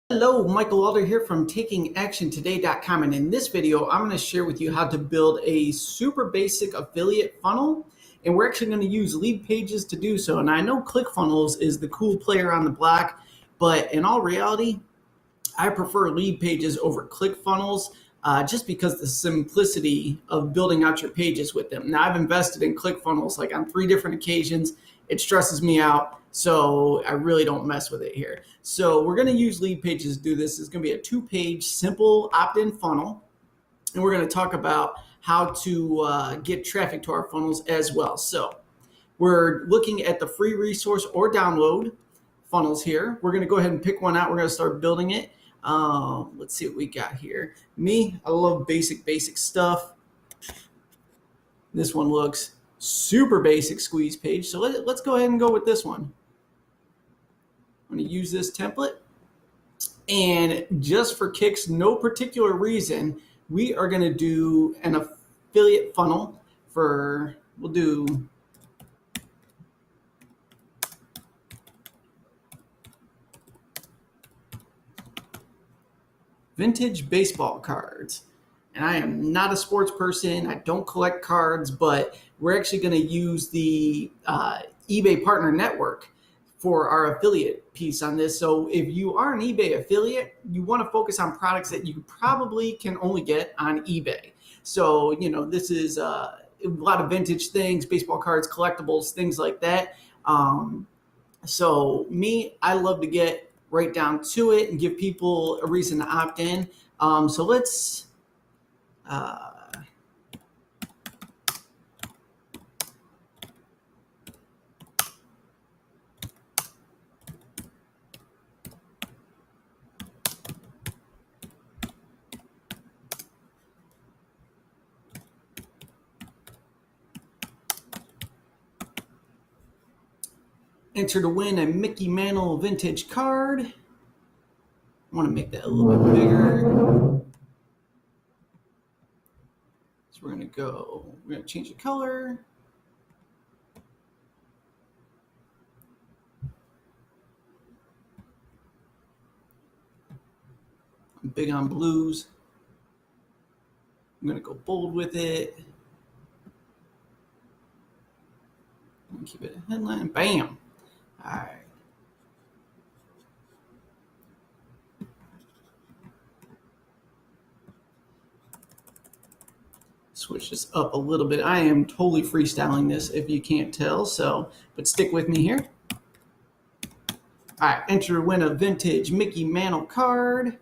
Hello, Michael Alder here from takingactiontoday.com, and in this video I'm going to share with you how to build a super basic affiliate funnel, and we're actually going to use lead pages to do so. And I know ClickFunnels is the cool player on the block, but in all reality I prefer lead pages over ClickFunnels just because the simplicity of building out your pages with them. Now, I've invested in ClickFunnels like on 3 different occasions. It stresses me out, so I really don't mess with it here. So we're going to use lead pages to do this. It's going to be a 2-page simple opt-in funnel, and we're going to talk about how to get traffic to our funnels as well. So we're looking at the free resource or download funnels here. We're going to go ahead and pick one out. We're going to start building it. Let's see what we got here. I love basic stuff. This one looks super basic squeeze page. So let's go ahead and go with this one. I'm going to use this template. And just for kicks, no particular reason, we are going to do an affiliate funnel we'll do vintage baseball cards. And I am not a sports person. I don't collect cards, but we're actually going to use the eBay Partner Network for our affiliate piece on this. So if you are an eBay affiliate, you want to focus on products that you probably can only get on eBay. So, this is a lot of vintage things, baseball cards, collectibles, things like that. I love to get right down to it and give people a reason to opt in. So let's enter to win a Mickey Mantle vintage card. I want to make that a little bit bigger. So we're going to change the color. I'm big on blues. I'm going to go bold with it. And keep it a headline. Bam. All right. Switch this up a little bit. I am totally freestyling this if you can't tell, but stick with me here. All right, enter to win a vintage Mickey Mantle card.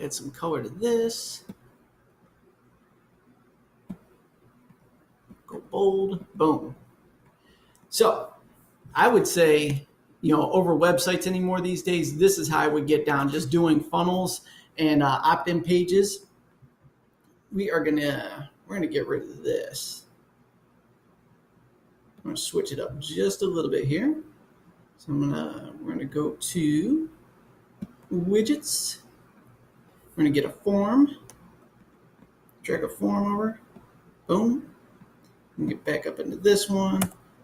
Add some color to this. Go bold. Boom. So I would say, over websites anymore these days, this is how I would get down, just doing funnels and opt-in pages. We're gonna get rid of this. I'm gonna switch it up just a little bit here. So we're gonna go to widgets. We're going to get a form, drag a form over, boom, and get back up into this one,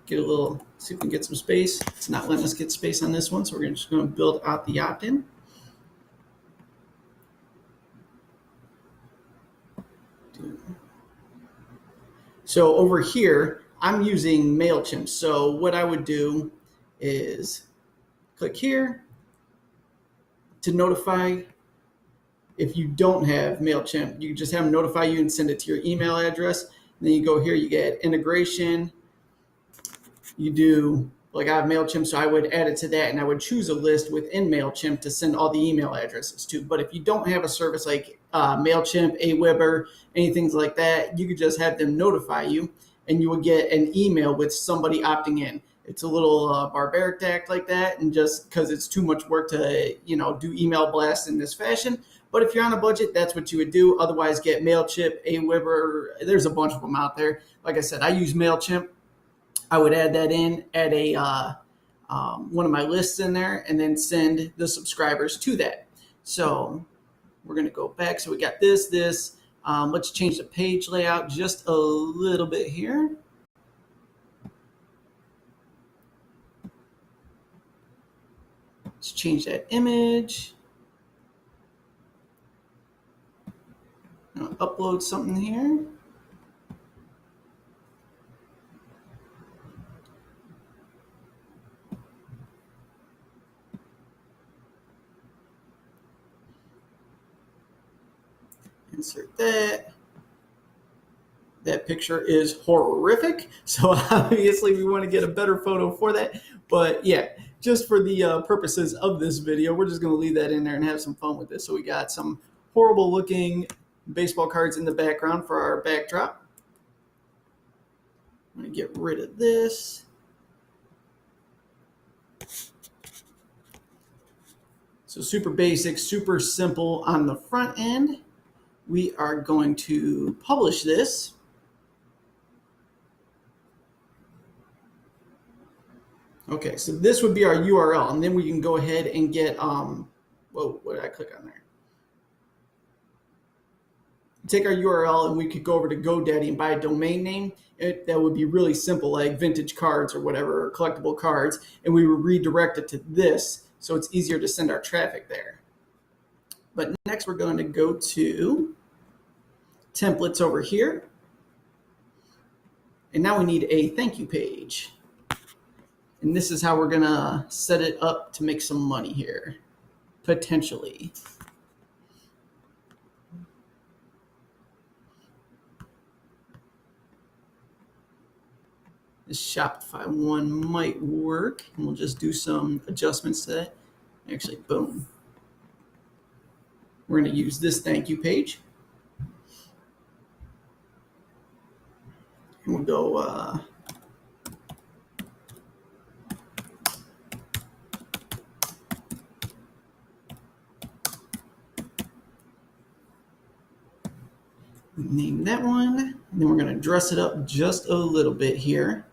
see if we can get some space. It's not letting us get space on this one, so we're just going to build out the opt-in. So over here, I'm using MailChimp. So what I would do is click here to notify if you don't have MailChimp, you can just have them notify you and send it to your email address. And then you go here, you get integration. You do, like I have MailChimp, so I would add it to that, and I would choose a list within MailChimp to send all the email addresses to. But if you don't have a service like MailChimp, Aweber, anything like that, you could just have them notify you, and you will get an email with somebody opting in. It's a little barbaric to act like that, and just because it's too much work to do email blasts in this fashion. But if you're on a budget, that's what you would do. Otherwise, get MailChimp, Aweber. There's a bunch of them out there. Like I said, I use MailChimp. I would add that in, add a one of my lists in there, and then send the subscribers to that. So we're going to go back. So we got this. Let's change the page layout just a little bit here. Let's change that image. I'll upload something here. Insert that. That picture is horrific, so obviously we want to get a better photo for that. But yeah, just for the purposes of this video, we're just going to leave that in there and have some fun with this. So we got some horrible looking baseball cards in the background for our backdrop. I'm going to get rid of this. So super basic, super simple on the front end. We are going to publish this. Okay, so this would be our URL, and then we can go ahead and get, whoa, what did I click on there? Take our URL and we could go over to GoDaddy and buy a domain name. That would be really simple, like vintage cards or whatever, or collectible cards, and we would redirect it to this, so it's easier to send our traffic there. But next we're going to go to templates over here. And now we need a thank you page. And this is how we're going to set it up to make some money here, potentially. This Shopify one might work, and we'll just do some adjustments to that. Actually, boom. We're going to use this thank you page. And we'll go name that one, and then we're going to dress it up just a little bit here.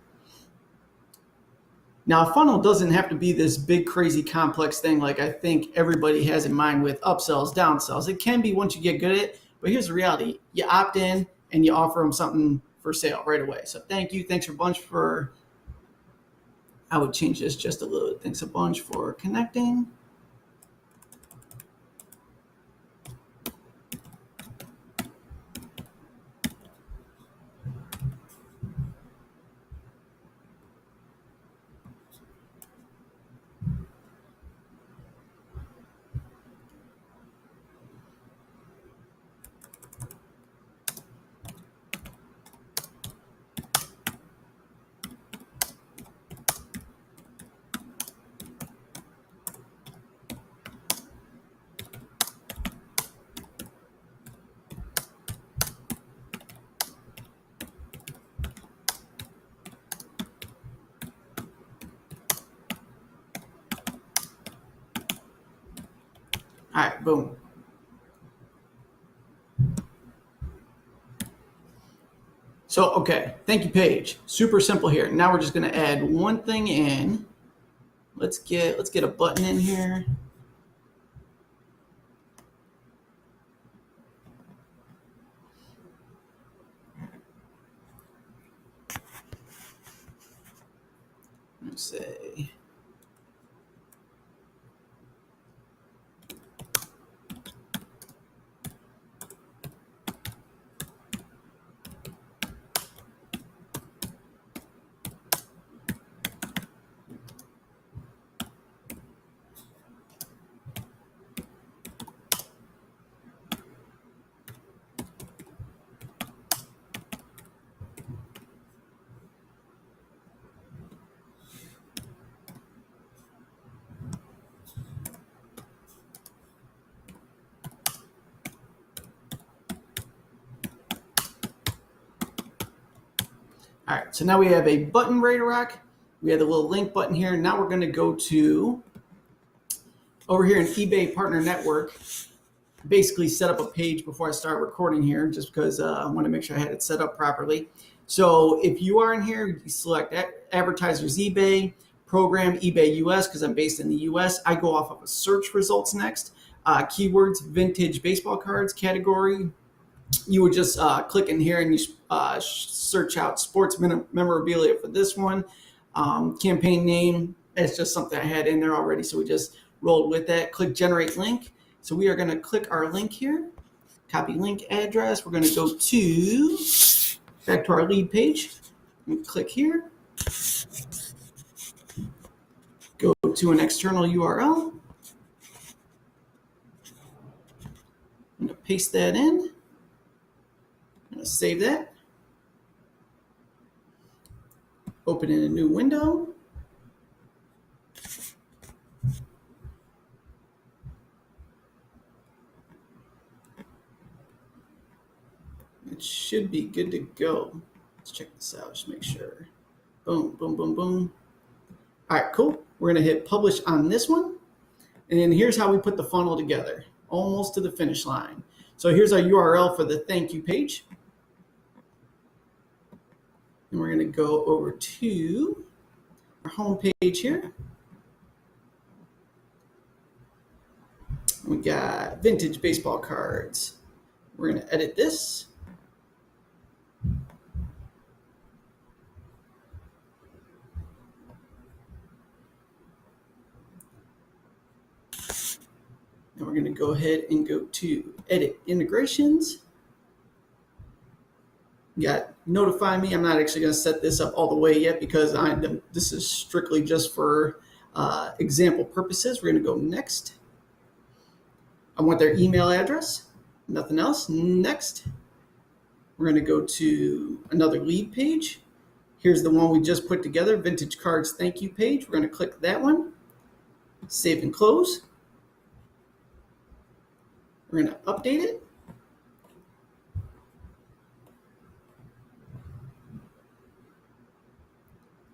Now, a funnel doesn't have to be this big, crazy, complex thing like I think everybody has in mind with upsells, downsells. It can be once you get good at it, but here's the reality. You opt in and you offer them something for sale right away. So thank you. Thanks a bunch for, I would change this just a little bit. Thanks a bunch for connecting. All right, boom. So, okay, thank you page. Super simple here. Now we're just going to add one thing in. Let's get a button in here. Let's say All right, so now we have a button ready to rock. We have the little link button here. Now we're going to go to over here in eBay Partner Network. Basically set up a page before I start recording here, just because I want to make sure I had it set up properly. So if you are in here, you select advertisers eBay, program eBay US, because I'm based in the US. I go off of a search results next. Keywords, vintage baseball cards category. You would just click in here and you search out sports memorabilia for this one. Campaign name, it's just something I had in there already, so we just rolled with that. Click generate link. So we are going to click our link here, copy link address. We're going to go back to our lead page and click here. Go to an external URL. I'm going to paste that in. I'm going to save that. Open in a new window. It should be good to go. Let's check this out, just make sure. Boom, boom, boom, boom. All right, cool. We're going to hit publish on this one. And then here's how we put the funnel together, almost to the finish line. So here's our URL for the thank you page. And we're going to go over to our home page here. We got vintage baseball cards. We're going to edit this. And we're going to go ahead and go to edit integrations. You got notify me. I'm not actually going to set this up all the way yet because this is strictly just for example purposes. We're going to go next. I want their email address, nothing else. Next. We're going to go to another lead page. Here's the one we just put together, Vintage Cards Thank You page. We're going to click that one, save and close. We're going to update it.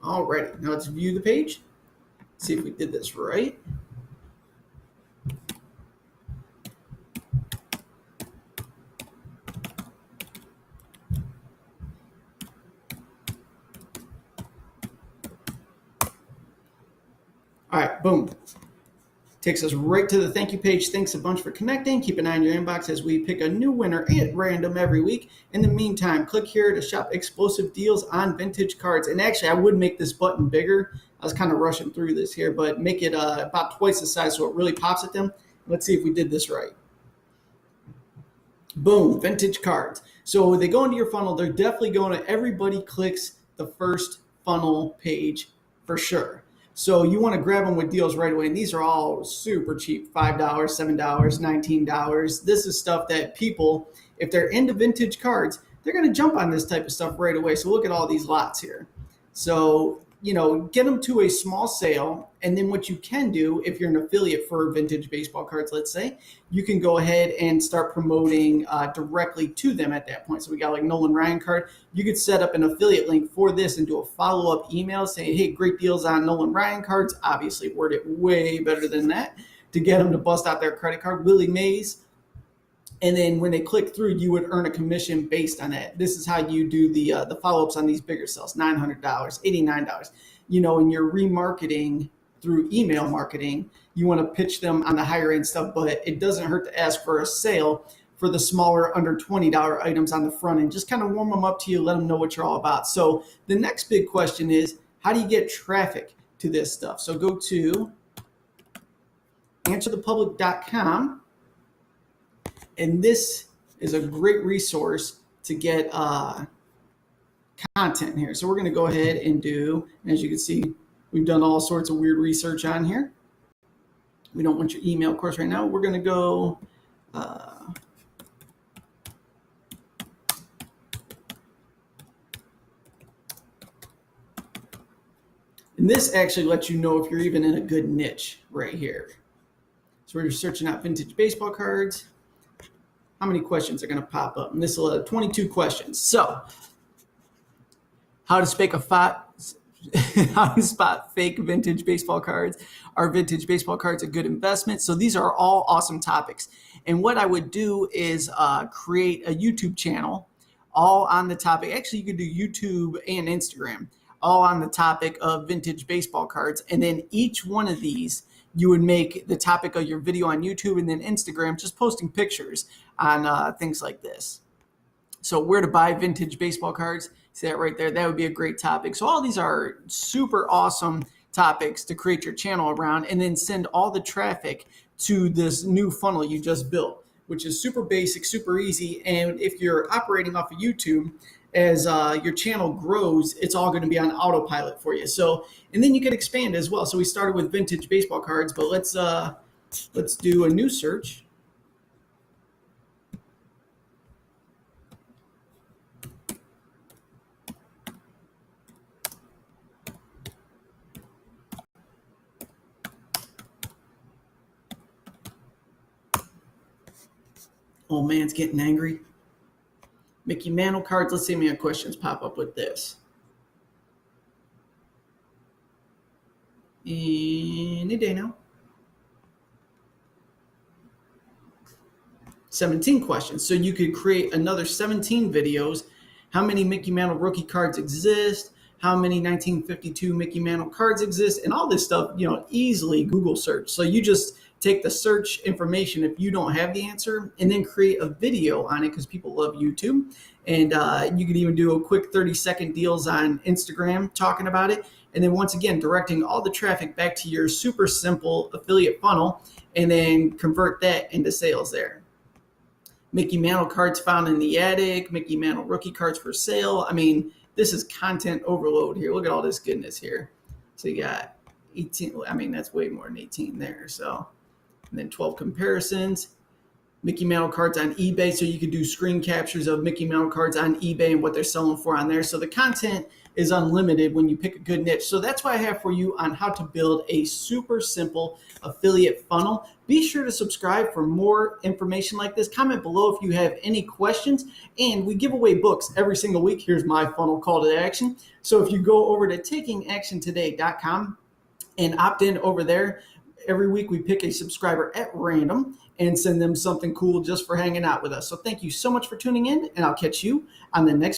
Alrighty, now let's view the page. See if we did this right. All right, boom. Takes us right to the thank you page. Thanks a bunch for connecting. Keep an eye on your inbox as we pick a new winner at random every week. In the meantime, click here to shop explosive deals on vintage cards. And actually, I would make this button bigger. I was kind of rushing through this here, but make it about twice the size so it really pops at them. Let's see if we did this right. Boom, vintage cards. So they go into your funnel. They're definitely going to, everybody clicks the first funnel page for sure. So you want to grab them with deals right away. And these are all super cheap, $5, $7, $19. This is stuff that people, if they're into vintage cards, they're going to jump on this type of stuff right away. So look at all these lots here. So, get them to a small sale. And then what you can do, if you're an affiliate for vintage baseball cards, let's say, you can go ahead and start promoting directly to them at that point. So we got like Nolan Ryan card. You could set up an affiliate link for this and do a follow-up email saying, hey, great deals on Nolan Ryan cards. Obviously word it way better than that to get them to bust out their credit card. Willie Mays. And then when they click through, you would earn a commission based on that. This is how you do the follow-ups on these bigger sales, $900, $89. And you're remarketing through email marketing. You want to pitch them on the higher end stuff, but it doesn't hurt to ask for a sale for the smaller under $20 items on the front end. Just kind of warm them up to you, let them know what you're all about. So the next big question is, how do you get traffic to this stuff? So go to answerthepublic.com. And this is a great resource to get content here. So we're going to go ahead and do, as you can see, we've done all sorts of weird research on here. We don't want your email, of course, right now. We're going to go, and this actually lets you know if you're even in a good niche right here. So we're searching out vintage baseball cards. How many questions are going to pop up? And this will have 22 questions. So how to spake a how to spot fake vintage baseball cards. Are vintage baseball cards a good investment? So these are all awesome topics. And what I would do is create a YouTube channel all on the topic. Actually, you could do YouTube and Instagram, all on the topic of vintage baseball cards. And then each one of these, you would make the topic of your video on YouTube, and then Instagram, just posting pictures on things like this. So where to buy vintage baseball cards, see that right there? That would be a great topic. So all these are super awesome topics to create your channel around, and then send all the traffic to this new funnel you just built, which is super basic, super easy. And if you're operating off of YouTube, as your channel grows, it's all going to be on autopilot for you. So, and then you can expand as well. So we started with vintage baseball cards, but let's do a new search. Oh, man's getting angry. Mickey Mantle cards. Let's see how many questions pop up with this. Any day now. 17 questions. So you could create another 17 videos. How many Mickey Mantle rookie cards exist? How many 1952 Mickey Mantle cards exist? And all this stuff, easily Google search. So you just take the search information if you don't have the answer, and then create a video on it, because people love YouTube. And you could even do a quick 30-second deals on Instagram talking about it. And then once again, directing all the traffic back to your super simple affiliate funnel, and then convert that into sales there. Mickey Mantle cards found in the attic, Mickey Mantle rookie cards for sale. I mean, this is content overload here. Look at all this goodness here. So you got 18, I mean, that's way more than 18 there. So, and then 12 comparisons. Mickey Mantle cards on eBay. So you could do screen captures of Mickey Mantle cards on eBay and what they're selling for on there. So the content is unlimited when you pick a good niche. So that's what I have for you on how to build a super simple affiliate funnel. Be sure to subscribe for more information like this. Comment below if you have any questions. And we give away books every single week. Here's my funnel call to action. So if you go over to takingactiontoday.com and opt in over there, every week we pick a subscriber at random and send them something cool just for hanging out with us. So thank you so much for tuning in, and I'll catch you on the next